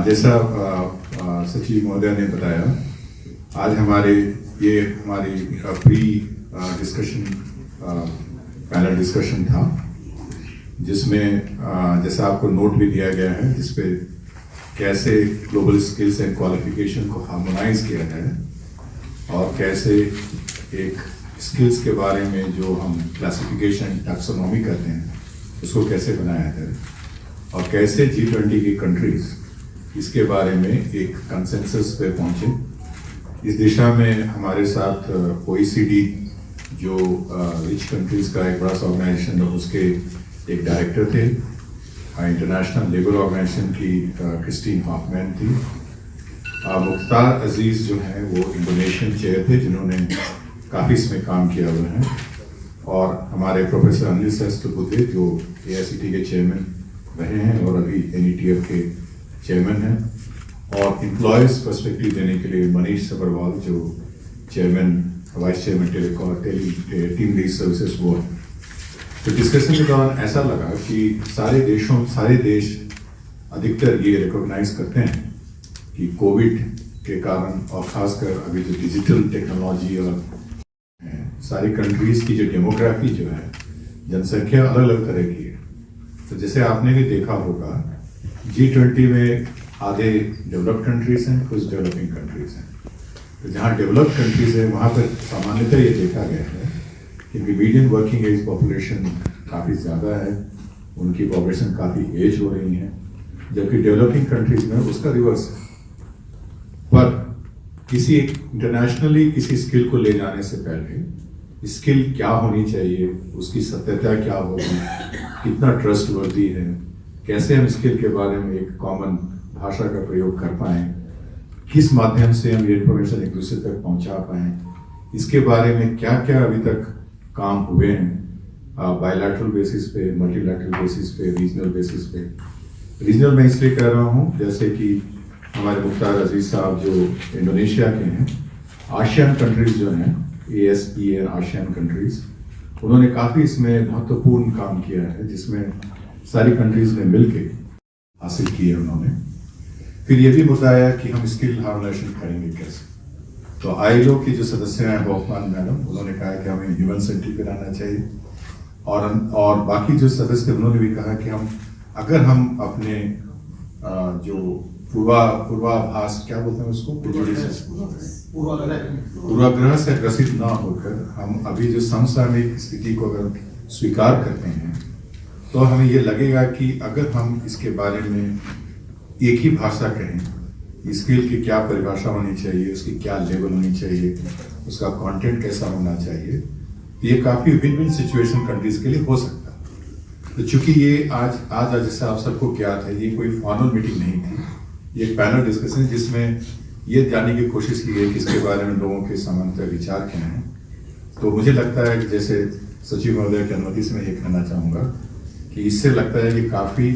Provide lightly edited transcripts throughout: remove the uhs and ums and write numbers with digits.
जैसा सचिव महोदय ने बताया, आज हमारी प्री डिस्कशन पैनल डिस्कशन था, जिसमें जैसा आपको नोट भी दिया गया है, जिसपे कैसे ग्लोबल स्किल्स एंड क्वालिफिकेशन को हार्मोनाइज किया जाए और कैसे एक स्किल्स के बारे में जो हम क्लासिफिकेशन टैक्सोनॉमी करते हैं उसको कैसे बनाया जाए और कैसे G20 की कंट्रीज इसके बारे में एक कंसेंसस पे पहुंचे। इस दिशा में हमारे साथ OECD जो रिच कंट्रीज का एक बड़ा सा ऑर्गेनाइजेशन है, उसके एक डायरेक्टर थे। इंटरनेशनल लेबर ऑर्गेनाइजेशन की क्रिस्टीन हॉफमैन थी। मुख्तार अजीज जो है वो इंडोनेशियन चेयर थे, जिन्होंने काफ़ी इसमें काम किया हुआ है। और हमारे प्रोफेसर अनिल सहस्त्रबुद्धे जो AICTE के चेयरमैन रहे हैं और अभी NETF के चेयरमैन हैं। और एम्प्लॉयज पर्सपेक्टिव देने के लिए मनीष सबरवाल जो vice chairman team lease services board. तो डिस्कशन के दौरान ऐसा लगा कि सारे देश अधिकतर ये रिकॉग्नाइज करते हैं कि कोविड के कारण और खासकर अभी जो डिजिटल टेक्नोलॉजी और सारी कंट्रीज की जो डेमोग्राफी जो है, जनसंख्या अलग अलग तरह की है। तो जैसे आपने भी देखा होगा, G20 में आधे डेवलप्ड कंट्रीज हैं, कुछ डेवलपिंग कंट्रीज हैं। तो जहाँ डेवलप्ड कंट्रीज है वहाँ पर सामान्यतः ये देखा गया है कि मीडियन वर्किंग एज पॉपुलेशन काफ़ी ज़्यादा है, उनकी पॉपुलेशन काफ़ी एज हो रही है, जबकि डेवलपिंग कंट्रीज में उसका रिवर्स है। पर किसी इंटरनेशनली किसी स्किल को ले जाने से पहले स्किल क्या होनी चाहिए, उसकी सत्यता क्या होगी, कितना ट्रस्टवर्दी है, कैसे हम स्किल के बारे में एक कॉमन भाषा का प्रयोग कर पाएं, किस माध्यम से हम ये इन्फॉर्मेशन एक दूसरे तक पहुंचा पाएं, इसके बारे में क्या क्या अभी तक काम हुए हैं बायलैटरल बेसिस पे, मल्टीलैटरल बेसिस पे, रीजनल बेसिस पे। रीजनल मैं इसलिए कह रहा हूँ जैसे कि हमारे मुख्तार अजीज साहब जो इंडोनेशिया के हैं, आशियान कंट्रीज जो हैं ASEAN आशियान कंट्रीज, उन्होंने काफ़ी इसमें महत्वपूर्ण काम किया है, जिसमें सारी कंट्रीज ने मिलके हासिल किए उन्होंने। फिर ये भी बताया कि हम स्किल हार्मोनाइजेशन करेंगे कैसे। तो ILO की जो सदस्य हैं होफमान मैडम, उन्होंने कहा कि हमें ह्यूमन सेंट्रिक बनाना चाहिए। और बाकी जो सदस्य थे उन्होंने भी कहा कि अगर हम अपने जो पूर्वाभास क्या बोलते हैं उसको, पूर्वाग्रह से ग्रसित ना होकर हम अभी जो समसामयिक स्थिति को अगर स्वीकार करते हैं तो हमें ये लगेगा कि अगर हम इसके बारे में एक ही भाषा कहें, स्किल की क्या परिभाषा होनी चाहिए, उसकी क्या लेवल होनी चाहिए, उसका कंटेंट कैसा होना चाहिए, ये काफ़ी विन विन सिचुएशन कंट्रीज के लिए हो सकता है। तो चूंकि ये आज जैसे आप सबको ज्ञात है, ये कोई फॉर्मल मीटिंग नहीं थी, ये एक पैनल डिस्कशन जिसमें ये जानने की कोशिश की गई कि इसके बारे में लोगों के सामान्य विचार क्या हैं। तो मुझे लगता है कि जैसे सचिव महोदय की अनुमति से मैं ये कहना चाहूँगा कि इससे लगता है कि काफ़ी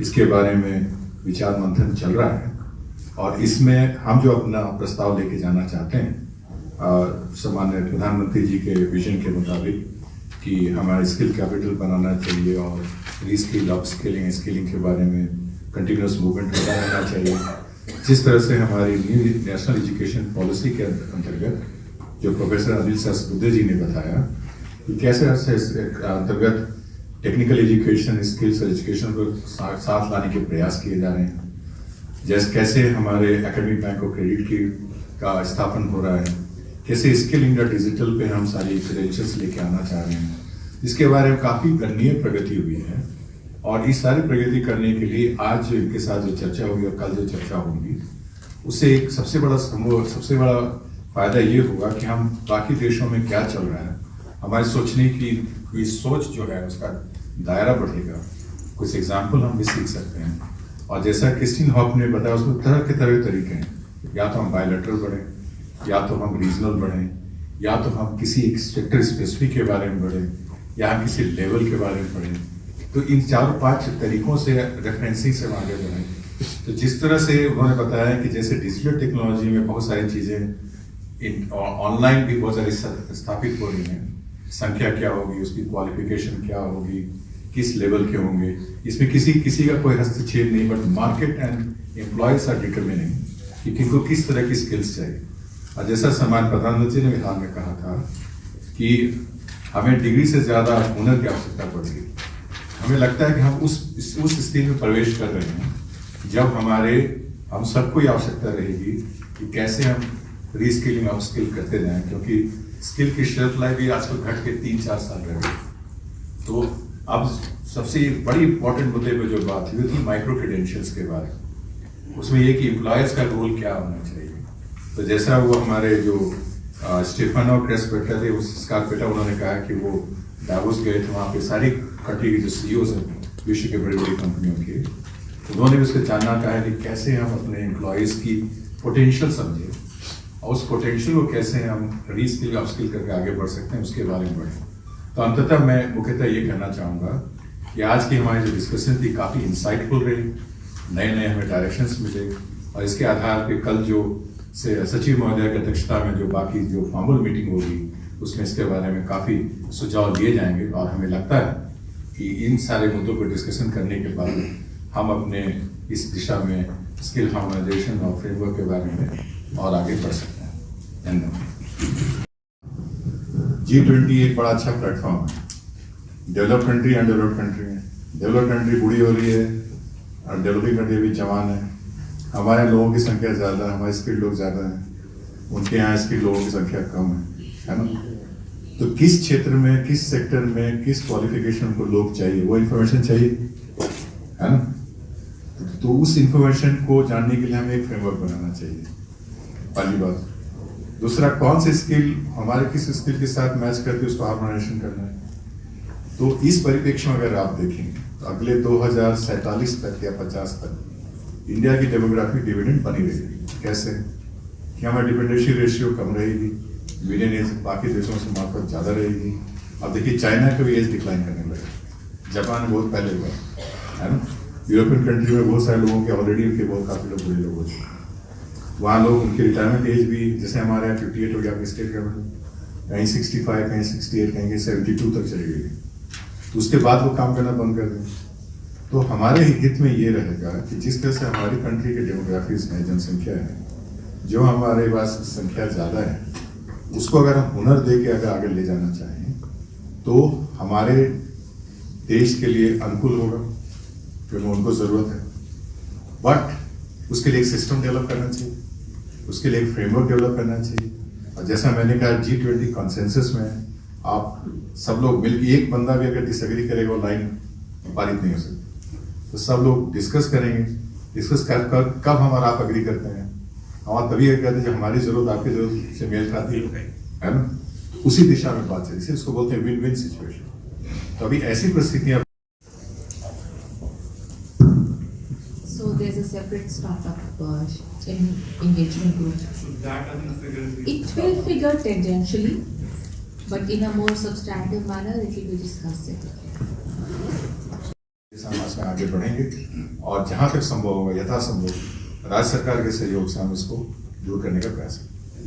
इसके बारे में विचार मंथन चल रहा है और इसमें हम जो अपना प्रस्ताव लेके जाना चाहते हैं सामान्य प्रधानमंत्री जी के विजन के मुताबिक कि हमारा स्किल कैपिटल बनाना चाहिए और रीस्किल, अपस्किलिंग, स्किलिंग के बारे में कंटिन्यूस मूवमेंट होता रहना चाहिए। जिस तरह से हमारी न्यू नेशनल एजुकेशन पॉलिसी के अंतर्गत जो प्रोफेसर अनिल सहस्त्रबुद्धे जी ने बताया कि कैसे अंतर्गत टेक्निकल एजुकेशन, स्किल्स एजुकेशन को साथ लाने के प्रयास किए जा रहे हैं। जैसे कैसे हमारे एकेडमिक बैंक ऑफ क्रेडिट का स्थापन हो रहा है, कैसे स्किल इंडिया डिजिटल पे हम सारी क्रेडेंशियल्स लेके आना चाह रहे हैं, इसके बारे में काफ़ी गणनीय प्रगति हुई है। और इस सारी प्रगति करने के लिए आज जो इनके साथ जो चर्चा हुई और कल जो चर्चा होगी, उससे एक सबसे बड़ा फायदा ये होगा कि हम बाकी देशों में क्या चल रहा है, हमारे सोचने की सोच जो है उसका दायरा बढ़ेगा। कुछ एग्जाम्पल हम भी सीख सकते हैं। और जैसा क्रिस्टीन हॉफ ने बताया, उसमें तरह के तरीके हैं, या तो हम बायलैटरल बढ़ें, या तो हम रीजनल बढ़ें, या तो हम किसी एक सेक्टर स्पेसिफिक के बारे में बढ़ें, या हम किसी लेवल के बारे में बढ़ें। तो इन 4-5 तरीकों से रेफरेंसिंग से आगे बढ़ें। तो जिस तरह से उन्होंने बताया कि जैसे डिजिटल टेक्नोलॉजी में बहुत सारी चीज़ें ऑनलाइन भी बहुत सारी स्थापित हो रही हैं, संख्या क्या होगी, उसकी क्वालिफिकेशन क्या होगी, किस लेवल के होंगे, इसमें किसी का कोई हस्तक्षेप नहीं, but market and employees are determining कि किनको किस तरह की स्किल्स चाहिए। और जैसा सम्मान प्रधानमंत्री ने हाल में कहा था कि हमें डिग्री से ज्यादा हुनर की आवश्यकता पड़ेगी। हमें लगता है कि हम उस स्थिति में प्रवेश कर रहे हैं जब हम सबको ये आवश्यकता रहेगी कि कैसे हम रीस्किलिंग अपस्किल करते जाएं, क्योंकि स्किल की शेल्फ लाइफ भी आजकल घट के 3-4 साल रह गई। तो अब सबसे बड़ी इंपॉर्टेंट मुद्दे पे जो बात हुई थी माइक्रो क्रेडेंशियल्स के बारे में, उसमें ये कि एम्प्लॉयज का रोल क्या होना चाहिए। तो जैसा वो हमारे जो स्टेफानो क्रेस्पेटा थे, स्कारपेटा, उन्होंने कहा कि वो डावोस गए थे, वहाँ पे सारी कंट्री के जो सीईओज हैं विश्व के बड़ी बड़ी कंपनियों के, उन्होंने भी उसको जानना चाहा कि कैसे हम अपने एम्प्लॉयज की पोटेंशियल समझें और उस पोटेंशियल को कैसे हम रीस्किल अपस्किल करके आगे बढ़ सकते हैं, उसके बारे में बढ़ें। तो अंततः मैं मुख्यतः ये कहना चाहूँगा कि आज की हमारी जो डिस्कशन थी काफ़ी इंसाइटफुल रही, नए हमें डायरेक्शंस मिले और इसके आधार पे कल जो सचिव महोदय की अध्यक्षता में जो बाकी जो फॉर्मल मीटिंग होगी उसमें इसके बारे में काफ़ी सुझाव दिए जाएंगे। और हमें लगता है कि इन सारे मुद्दों पर डिस्कशन करने के बाद हम अपने इस दिशा में स्किल हार्मोनाइजेशन और फ्रेमवर्क के बारे में और आगे बढ़ सकते हैं। धन्यवाद। G20 एक बड़ा अच्छा प्लेटफॉर्म है। Develop country and develop country है। डेवलप कंट्री बूढ़ी हो रही है और डेवलपिंग कंट्री भी जवान है। हमारे लोगों की संख्या ज़्यादा है, हमारे स्किल्ड लोग ज़्यादा हैं, उनके यहाँ स्किल्ड लोगों की संख्या कम है ना। तो किस क्षेत्र में, किस सेक्टर में, किस क्वालिफिकेशन को लोग चाहिए, वो इंफॉर्मेशन चाहिए, है ना। तो उस इंफॉर्मेशन को जानने के लिए हमें एक फ्रेमवर्क बनाना चाहिए, पहली बात। दूसरा, कौन सी स्किल हमारे किस स्किल के साथ मैच करती है, उसको हार्मोनाइजेशन करना है। तो इस परिप्रेक्ष्य में अगर आप देखेंगे तो अगले 2047 तक या 50 तक इंडिया की डेमोग्राफिक डिविडेंड बनी रहेगी। कैसे कि हमारी डिपेंडेंसी रेशियो कम रहेगी, मीडियन एज बाकी देशों से मार्फत ज़्यादा रहेगी। अब देखिए चाइना का भी एज डिक्लाइन करने लगा, जापान बहुत पहले हुआ है ना। यूरोपियन कंट्री में बहुत सारे लोगों के ऑलरेडी उनके बहुत काफ़ी लोग बड़े लोग हो चुके हैं। वहाँ लोग उनकी रिटायरमेंट एज भी जैसे हमारे यहाँ 58 हो गया अपनी स्टेट गवर्नमेंट, कहीं 65, कहीं 68, कहीं 72 तक चली गई। तो उसके बाद वो काम करना बंद कर दें। तो हमारे हित में ये रहेगा कि जिस तरह से हमारी कंट्री के डेमोग्राफीज में जनसंख्या है, जो हमारे पास संख्या ज़्यादा है, उसको अगर हम हुनर दे के अगर आगे ले जाना चाहें तो हमारे देश के लिए अनुकूल होगा, क्योंकि उनको ज़रूरत है। बट उसके लिए एक सिस्टम डेवलप करना चाहिए, उसके लिए एक फ्रेमवर्क डेवलप करना चाहिए। और जैसा मैंने कहा G20 कॉन्सेंसस में आप सब लोग मिलकर, एक बंदा भी अगर डिसएग्री करेगा वो लाइन पारित नहीं हो सकती। तो सब लोग डिस्कस करेंगे, डिस्कस कर कब हमारा आप अग्री करते हैं, हम तभी कहते हैं जब हमारी जरूरत आपकी जरूरत से मेल खाती है ना। उसी दिशा में बात चली, इसको बोलते हैं विन विन सिचुएशन। तो अभी ऐसी परिस्थितियां। So there's a separate startup engagement group. So that doesn't figure. It will figure tangentially, but in a more substantive manner, it will be discussed. समाज में आगे बढ़ेंगे और जहां तक संभव होगा, यथासंभव राज्य सरकार के सहयोग से हम इसको दूर करने का प्रयास करेंगे।